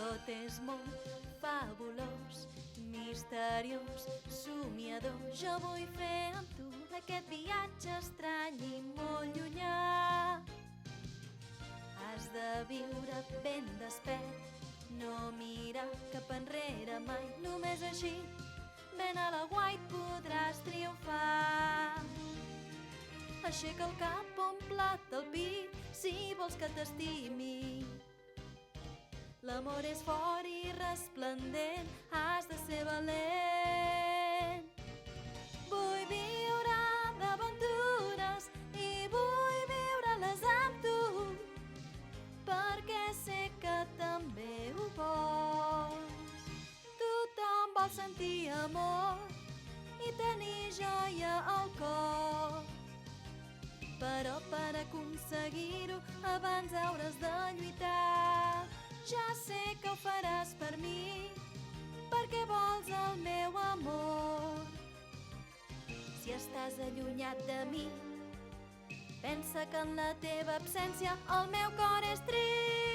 Tot és molt fabulós, misteriós, somiador. Jo vull fer amb tu aquest viatge estrany i molt llunyà. Has de viure ben despert, no mirar cap enrere mai. Només així, ben a la guai podràs triomfar. Aixeca el cap, omple't el pit, si vols que t'estimi. L'amor és fort i resplendent, has de ser valent. Vull viure d'aventures i vull viure-les amb tu, perquè sé que també ho vols. Tothom vol sentir amor i tenir joia al cor, però per aconseguir-ho abans hauràs de lluitar. Ja sé que ho faràs per mi, perquè vols el meu amor. Si estàs allunyat de mi, pensa que en la teva absència el meu cor és trist.